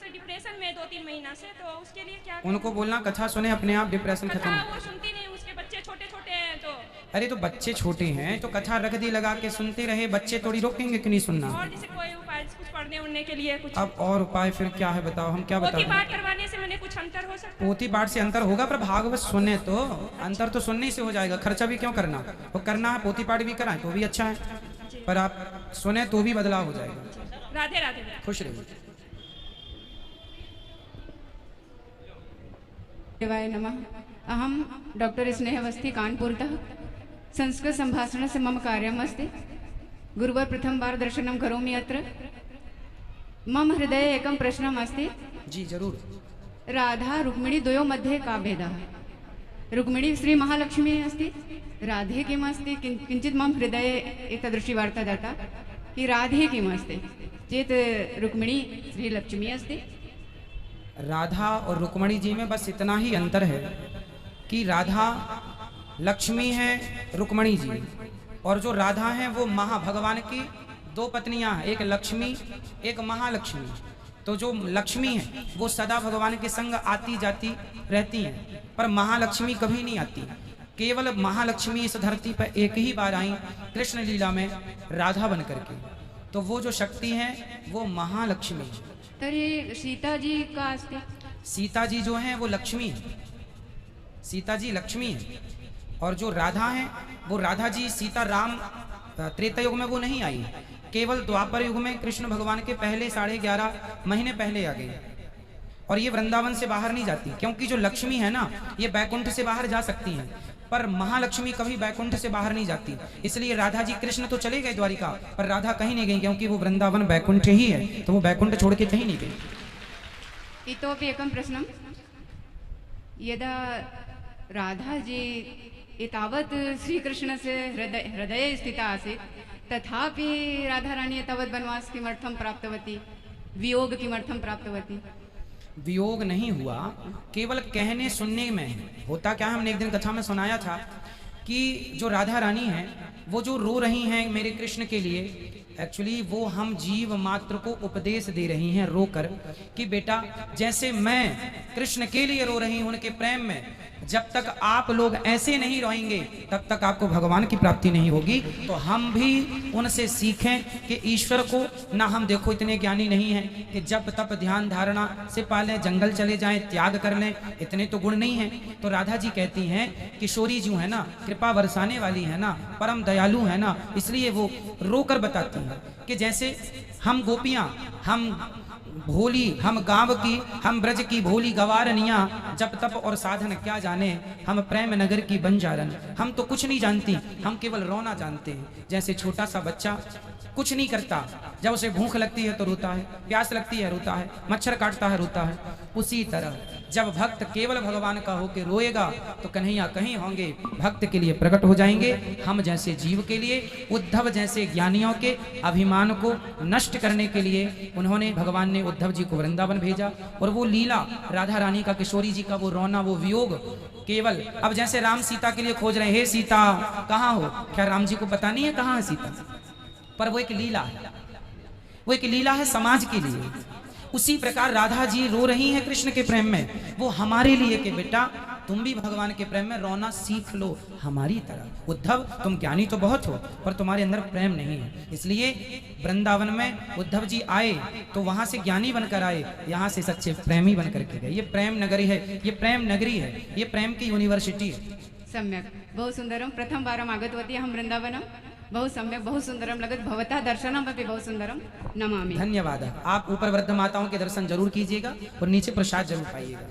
से डिप्रेशन में 2-3 महीना से, तो उसके लिए क्या उनको बोलना कथा सुने, अपने आप डिप्रेशन कथा खत्म। वो सुनती नहीं, उसके बच्चे छोटे छोटे हैं तो। अरे तो बच्चे छोटे हैं तो कथा रख दी लगा के, सुनते रहे, बच्चे थोड़ी रोकेंगे कि नहीं सुनना। और जैसे कोई उपाय कुछ पढ़ने उड़ने के लिए कुछ अब और उपाय फिर क्या है बताओ, हम क्या पोथी बताओ। पाठ करवाने से मैंने कुछ अंतर हो सकता है? पोथी पाठ से अंतर होगा, पर भागवत सुनने तो अंतर तो सुनने से हो जाएगा। खर्चा भी क्यों करना, वो करना है, पोथी पाठ भी कराएं तो भी अच्छा है, पर आप सुने तो भी बदलाव हो जाएगा। राधे राधे। खुश रहिए। देवाय नमः। अहम डॉक्टर स्नेहवस्थी कानपुरतः संस्कृत संभाषणस्य मम कार्यमस्ति। गुरुवार प्रथम बार दर्शनं करोमि अत्र। मम हृदये एकं प्रश्नम् अस्ति। जी जरूर। राधा रुक्मिणी द्वयोः मध्ये का भेदः? रुक्मिणी श्री महालक्ष्मी अस्ति, राधे किम् अस्ति? किञ्चित् मम हृदये एतादृशी वार्ता जाता कि राधे किम् अस्ति चेत् रुक्मिणी श्रीलक्ष्मी अस्ति। राधा और रुक्मणी जी में बस इतना ही अंतर है कि राधा लक्ष्मी है, रुक्मणी जी, और जो राधा है वो भगवान की दो पत्नियां हैं, एक लक्ष्मी एक महालक्ष्मी। तो जो लक्ष्मी है वो सदा भगवान के संग आती जाती रहती हैं, पर महालक्ष्मी कभी नहीं आती। केवल महालक्ष्मी इस धरती पर एक ही बार आई कृष्ण लीला में राधा बन करके, तो वो जो शक्ति है वो महालक्ष्मी है। तर्हि सीता जी का अस्ति? सीता जी जो हैं वो लक्ष्मी है, सीता जी लक्ष्मी है, और जो राधा है वो राधा जी सीता राम त्रेता युग में वो नहीं आई, केवल द्वापर युग में कृष्ण भगवान के पहले 11.5 महीने पहले आ गई। और ये वृंदावन से बाहर नहीं जाती, क्योंकि जो लक्ष्मी है ना ये बैकुंठ से बाहर जा सकती हैं, पर महालक्ष्मी कभी बैकुंठ से बाहर नहीं जाती। इसलिए राधा जी, कृष्ण तो चले गए द्वारिका, पर राधा कहीं नहीं गई, क्योंकि वो वृंदावन बैकुंठ ही है, तो वो बैकुंठ छोड़ के कहीं नहीं गई। इतोपि एकं प्रश्नं। यदा राधा जी एतावत् श्रीकृष्णस्य हृदये स्थिता आसीत्, तथापि राधारानी एतावत् वनवास किमर्थं प्राप्तवती, वियोग किमर्थं प्राप्तवती? वियोग नहीं हुआ, केवल कहने सुनने में होता क्या है। हमने एक दिन कथा में सुनाया था कि जो राधा रानी है वो जो रो रही हैं मेरे कृष्ण के लिए, एक्चुअली वो हम जीव मात्र को उपदेश दे रही हैं रो कर कि बेटा जैसे मैं कृष्ण के लिए रो रही हूं उनके प्रेम में, जब तक आप लोग ऐसे नहीं रोएंगे तब तक आपको भगवान की प्राप्ति नहीं होगी। तो हम भी उनसे सीखें कि ईश्वर को ना हम देखो इतने ज्ञानी नहीं हैं कि जब तप ध्यान धारणा से पालें, जंगल चले जाएं, त्याग कर लें, इतने तो गुण नहीं हैं। तो राधा जी कहती हैं किशोरी जो है ना, कृपा बरसाने वाली है ना, परम दयालु है ना, इसलिए वो रोकर बताती हैं कि जैसे हम गोपियां, हम भोली, हम गांव की, हम ब्रज की भोली गवारनिया, जब तप और साधन क्या जाने, हम प्रेम नगर की बंजारन। हम तो कुछ नहीं जानती, हम केवल रोना जानते हैं। जैसे छोटा सा बच्चा कुछ नहीं करता, जब उसे भूख लगती है तो रोता है, प्यास लगती है रोता है, मच्छर काटता है रोता है, उसी तरह जब भक्त केवल भगवान का होके रोएगा तो कन्हैया कहीं होंगे, भक्त के लिए प्रकट हो जाएंगे। हम जैसे जीव के लिए, उद्धव जैसे ज्ञानियों के अभिमान को नष्ट करने के लिए उन्होंने, भगवान ने उद्धव जी को वृंदावन भेजा। और वो लीला राधा रानी का, किशोरी जी का वो रोना, वो वियोग केवल, अब जैसे राम सीता के लिए खोज रहे हैं, हे सीता कहाँ हो, क्या राम जी को पता नहीं है कहाँ है सीता, पर वो एक लीला है, वो एक लीला है समाज के लिए। उसी प्रकार राधा जी रो रही हैं कृष्ण के प्रेम में, वो हमारे लिए कि बेटा तुम भी भगवान के प्रेम में रोना सीख लो हमारी तरह। उद्धव तुम ज्ञानी तो बहुत हो पर तुम्हारे अंदर प्रेम नहीं है, इसलिए वृंदावन में उद्धव जी आए तो वहां से ज्ञानी बनकर आए, यहाँ से सच्चे प्रेमी बनकर के गए। ये प्रेम नगरी है, ये प्रेम नगरी है, ये प्रेम की यूनिवर्सिटी है। सम्यक, बहु सुंदरम। प्रथम बारम आगतवती अहं वृंदावनम, बहु सम्यक, बहु सुंदरम लगत। भवतः दर्शनम अपि बहु सुंदरम, नमामि। धन्यवाद। आप ऊपर वृद्ध माताओं के दर्शन जरूर कीजिएगा और नीचे प्रसाद जरूर पाइएगा।